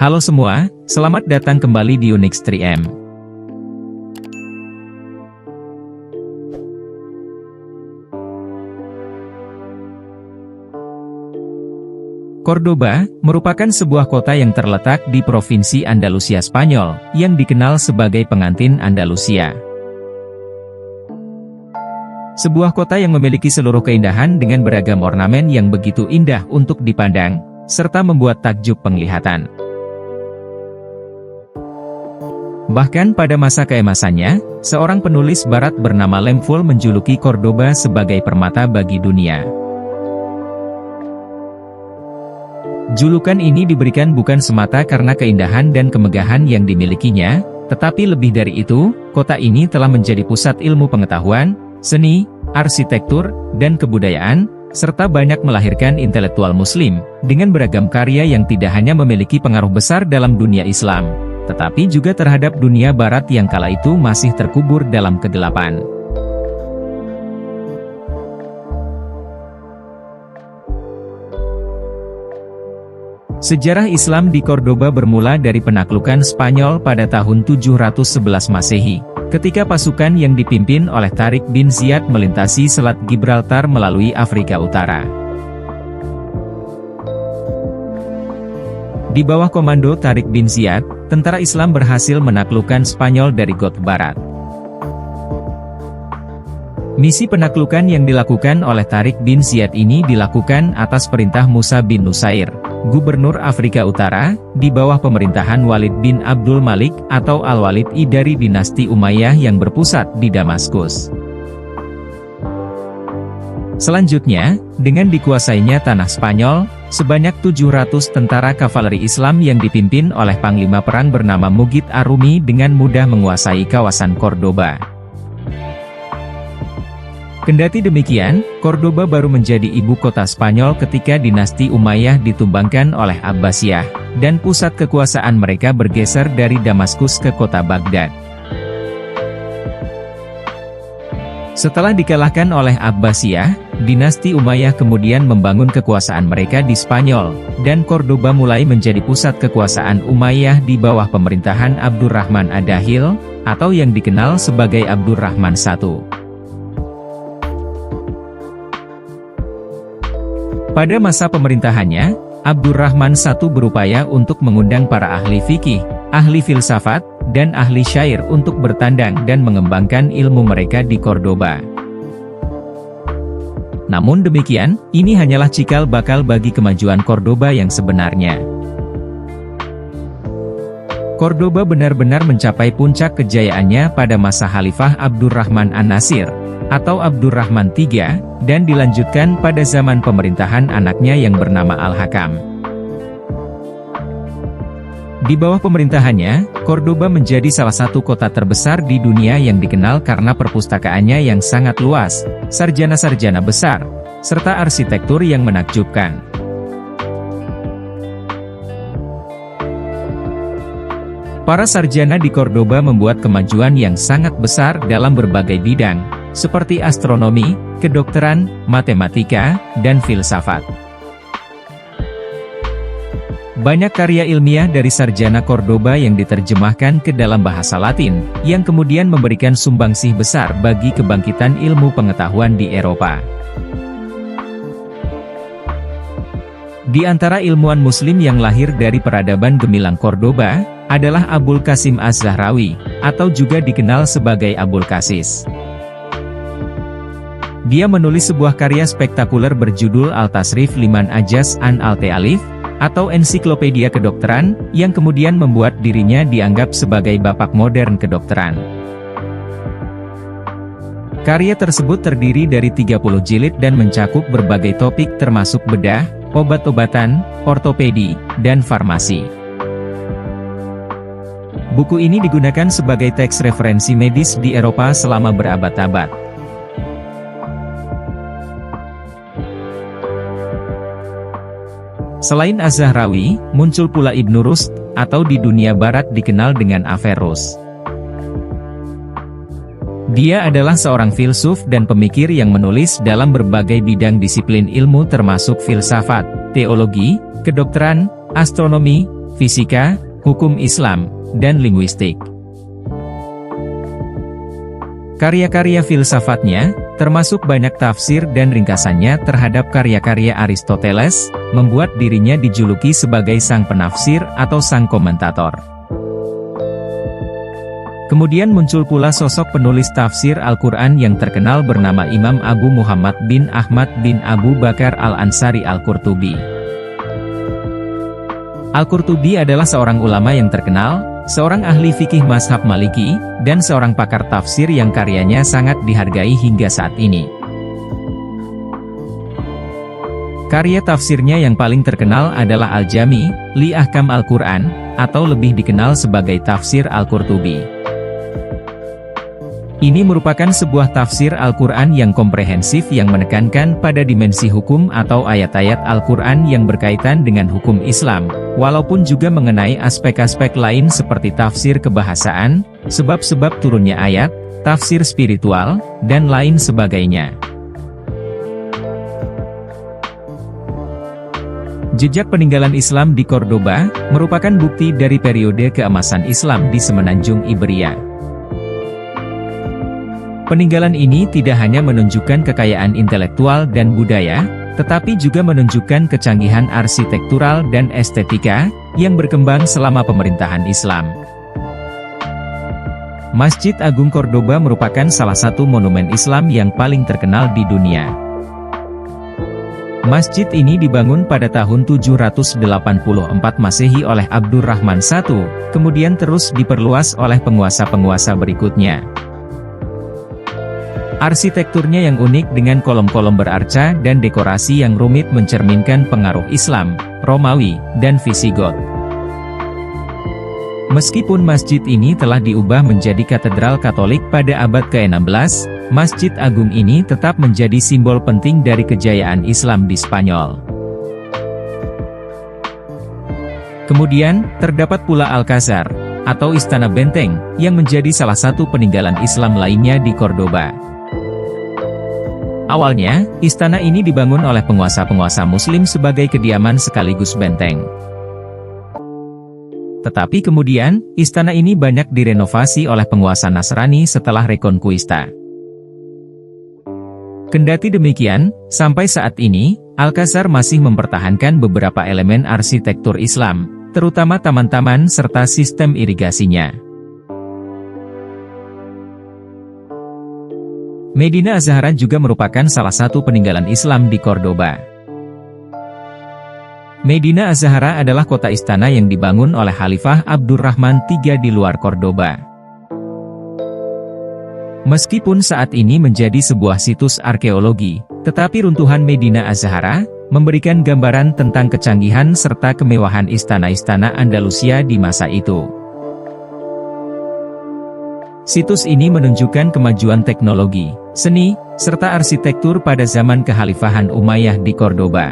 Halo semua, selamat datang kembali di Unix 3M. Cordoba merupakan sebuah kota yang terletak di Provinsi Andalusia Spanyol, yang dikenal sebagai pengantin Andalusia. Sebuah kota yang memiliki seluruh keindahan dengan beragam ornamen yang begitu indah untuk dipandang, serta membuat takjub penglihatan. Bahkan pada masa keemasannya, seorang penulis barat bernama Lemful menjuluki Cordoba sebagai permata bagi dunia. Julukan ini diberikan bukan semata karena keindahan dan kemegahan yang dimilikinya, tetapi lebih dari itu, kota ini telah menjadi pusat ilmu pengetahuan, seni, arsitektur, dan kebudayaan, serta banyak melahirkan intelektual muslim, dengan beragam karya yang tidak hanya memiliki pengaruh besar dalam dunia Islam, tetapi juga terhadap dunia barat yang kala itu masih terkubur dalam kegelapan. Sejarah Islam di Cordoba bermula dari penaklukan Spanyol pada tahun 711 Masehi, ketika pasukan yang dipimpin oleh Tariq bin Ziyad melintasi Selat Gibraltar melalui Afrika Utara. Di bawah komando Tariq bin Ziyad, tentara Islam berhasil menaklukkan Spanyol dari Got Barat. Misi penaklukan yang dilakukan oleh Tariq bin Ziyad ini dilakukan atas perintah Musa bin Nusair, Gubernur Afrika Utara, di bawah pemerintahan Walid bin Abdul Malik atau Al-Walid I dari dinasti Umayyah yang berpusat di Damaskus. Selanjutnya, dengan dikuasainya tanah Spanyol, sebanyak 700 tentara kavaleri Islam yang dipimpin oleh panglima perang bernama Mugit Ar-Rumi dengan mudah menguasai kawasan Cordoba. Kendati demikian, Cordoba baru menjadi ibu kota Spanyol ketika dinasti Umayyah ditumbangkan oleh Abbasiyah, dan pusat kekuasaan mereka bergeser dari Damaskus ke kota Baghdad. Setelah dikalahkan oleh Abbasiyah, dinasti Umayyah kemudian membangun kekuasaan mereka di Spanyol, dan Cordoba mulai menjadi pusat kekuasaan Umayyah di bawah pemerintahan Abdurrahman Ad-Dakhil, atau yang dikenal sebagai Abdurrahman I. Pada masa pemerintahannya, Abdurrahman I berupaya untuk mengundang para ahli fikih, ahli filsafat, dan ahli syair untuk bertandang dan mengembangkan ilmu mereka di Cordoba. Namun demikian, ini hanyalah cikal bakal bagi kemajuan Cordoba yang sebenarnya. Cordoba benar-benar mencapai puncak kejayaannya pada masa Khalifah Abdurrahman An-Nasir, atau Abdurrahman III, dan dilanjutkan pada zaman pemerintahan anaknya yang bernama Al-Hakam. Di bawah pemerintahannya, Cordoba menjadi salah satu kota terbesar di dunia yang dikenal karena perpustakaannya yang sangat luas, sarjana-sarjana besar, serta arsitektur yang menakjubkan. Para sarjana di Cordoba membuat kemajuan yang sangat besar dalam berbagai bidang, seperti astronomi, kedokteran, matematika, dan filsafat. Banyak karya ilmiah dari sarjana Cordoba yang diterjemahkan ke dalam bahasa Latin, yang kemudian memberikan sumbangsih besar bagi kebangkitan ilmu pengetahuan di Eropa. Di antara ilmuwan muslim yang lahir dari peradaban gemilang Cordoba, adalah Abul Qasim Az-Zahrawi, atau juga dikenal sebagai Abul Qasis. Dia menulis sebuah karya spektakuler berjudul Al-Tasrif Liman Ajas an Al-Ta'alif, atau ensiklopedia kedokteran, yang kemudian membuat dirinya dianggap sebagai bapak modern kedokteran. Karya tersebut terdiri dari 30 jilid dan mencakup berbagai topik termasuk bedah, obat-obatan, ortopedi, dan farmasi. Buku ini digunakan sebagai teks referensi medis di Eropa selama berabad-abad. Selain Az-Zahrawi, muncul pula Ibnu Rushd, atau di dunia barat dikenal dengan Averroes. Dia adalah seorang filsuf dan pemikir yang menulis dalam berbagai bidang disiplin ilmu termasuk filsafat, teologi, kedokteran, astronomi, fisika, hukum Islam, dan linguistik. Karya-karya filsafatnya, termasuk banyak tafsir dan ringkasannya terhadap karya-karya Aristoteles, membuat dirinya dijuluki sebagai sang penafsir atau sang komentator. Kemudian muncul pula sosok penulis tafsir Al-Quran yang terkenal bernama Imam Abu Muhammad bin Ahmad bin Abu Bakar Al-Ansari Al-Qurtubi. Al-Qurtubi adalah seorang ulama yang terkenal, seorang ahli fikih mazhab Maliki, dan seorang pakar tafsir yang karyanya sangat dihargai hingga saat ini. Karya tafsirnya yang paling terkenal adalah Al-Jami, li Ahkam Al-Quran, atau lebih dikenal sebagai Tafsir Al-Qurtubi. Ini merupakan sebuah tafsir Al-Quran yang komprehensif yang menekankan pada dimensi hukum atau ayat-ayat Al-Quran yang berkaitan dengan hukum Islam, walaupun juga mengenai aspek-aspek lain seperti tafsir kebahasaan, sebab-sebab turunnya ayat, tafsir spiritual, dan lain sebagainya. Jejak peninggalan Islam di Cordoba, merupakan bukti dari periode keemasan Islam di Semenanjung Iberia. Peninggalan ini tidak hanya menunjukkan kekayaan intelektual dan budaya, tetapi juga menunjukkan kecanggihan arsitektural dan estetika, yang berkembang selama pemerintahan Islam. Masjid Agung Cordoba merupakan salah satu monumen Islam yang paling terkenal di dunia. Masjid ini dibangun pada tahun 784 Masehi oleh Abdurrahman I, kemudian terus diperluas oleh penguasa-penguasa berikutnya. Arsitekturnya yang unik dengan kolom-kolom berarca dan dekorasi yang rumit mencerminkan pengaruh Islam, Romawi, dan Visigot. Meskipun masjid ini telah diubah menjadi katedral Katolik pada abad ke-16, Masjid Agung ini tetap menjadi simbol penting dari kejayaan Islam di Spanyol. Kemudian, terdapat pula Alcázar, atau Istana Benteng, yang menjadi salah satu peninggalan Islam lainnya di Cordoba. Awalnya, istana ini dibangun oleh penguasa-penguasa Muslim sebagai kediaman sekaligus benteng. Tetapi kemudian, istana ini banyak direnovasi oleh penguasa Nasrani setelah Reconquista. Kendati demikian, sampai saat ini, Alcázar masih mempertahankan beberapa elemen arsitektur Islam, terutama taman-taman serta sistem irigasinya. Medina Az-Zahra juga merupakan salah satu peninggalan Islam di Cordoba. Medina Az-Zahra adalah kota istana yang dibangun oleh Khalifah Abdurrahman III di luar Cordoba. Meskipun saat ini menjadi sebuah situs arkeologi, tetapi runtuhan Medina Az-Zahra memberikan gambaran tentang kecanggihan serta kemewahan istana-istana Andalusia di masa itu. Situs ini menunjukkan kemajuan teknologi, seni, serta arsitektur pada zaman kekhalifahan Umayyah di Cordoba.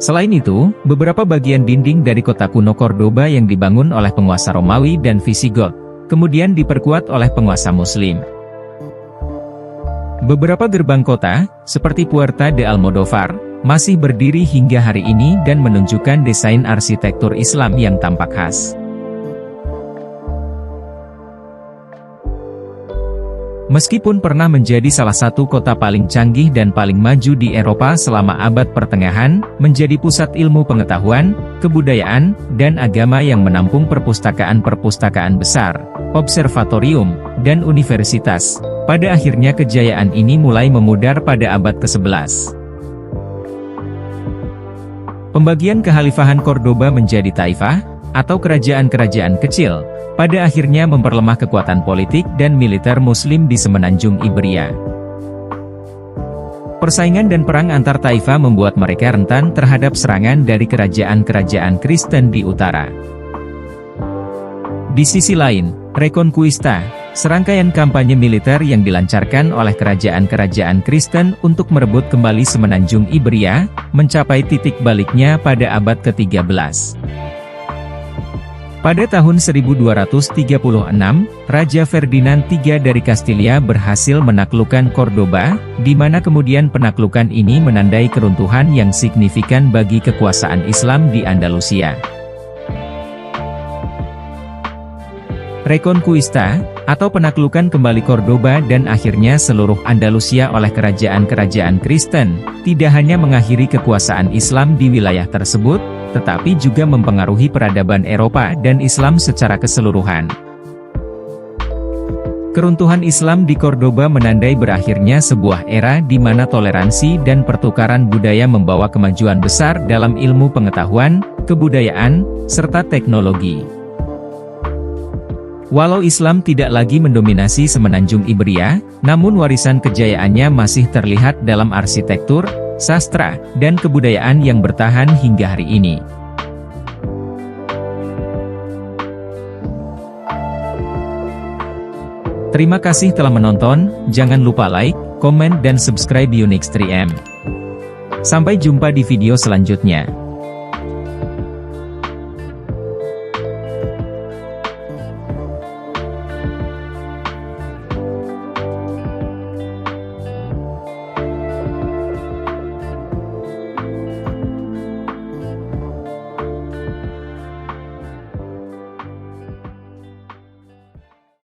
Selain itu, beberapa bagian dinding dari kota kuno Cordoba yang dibangun oleh penguasa Romawi dan Visigot, kemudian diperkuat oleh penguasa Muslim. Beberapa gerbang kota, seperti Puerta de Almodóvar, masih berdiri hingga hari ini dan menunjukkan desain arsitektur Islam yang tampak khas. Meskipun pernah menjadi salah satu kota paling canggih dan paling maju di Eropa selama abad pertengahan, menjadi pusat ilmu pengetahuan, kebudayaan, dan agama yang menampung perpustakaan-perpustakaan besar, observatorium, dan universitas, pada akhirnya kejayaan ini mulai memudar pada abad ke-11. Pembagian kekhalifahan Cordoba menjadi taifah, atau kerajaan-kerajaan kecil, pada akhirnya memperlemah kekuatan politik dan militer Muslim di Semenanjung Iberia. Persaingan dan perang antar taifah membuat mereka rentan terhadap serangan dari kerajaan-kerajaan Kristen di utara. Di sisi lain, Reconquista, serangkaian kampanye militer yang dilancarkan oleh kerajaan-kerajaan Kristen untuk merebut kembali Semenanjung Iberia, mencapai titik baliknya pada abad ke-13. Pada tahun 1236, Raja Ferdinand III dari Kastilia berhasil menaklukkan Cordoba, di mana kemudian penaklukan ini menandai keruntuhan yang signifikan bagi kekuasaan Islam di Andalusia. Reconquista, atau penaklukan kembali Cordoba dan akhirnya seluruh Andalusia oleh kerajaan-kerajaan Kristen, tidak hanya mengakhiri kekuasaan Islam di wilayah tersebut, tetapi juga mempengaruhi peradaban Eropa dan Islam secara keseluruhan. Keruntuhan Islam di Cordoba menandai berakhirnya sebuah era di mana toleransi dan pertukaran budaya membawa kemajuan besar dalam ilmu pengetahuan, kebudayaan, serta teknologi. Walau Islam tidak lagi mendominasi semenanjung Iberia, namun warisan kejayaannya masih terlihat dalam arsitektur, sastra, dan kebudayaan yang bertahan hingga hari ini. Terima kasih telah menonton, jangan lupa like, komen dan subscribe Unix 3M. Sampai jumpa di video selanjutnya.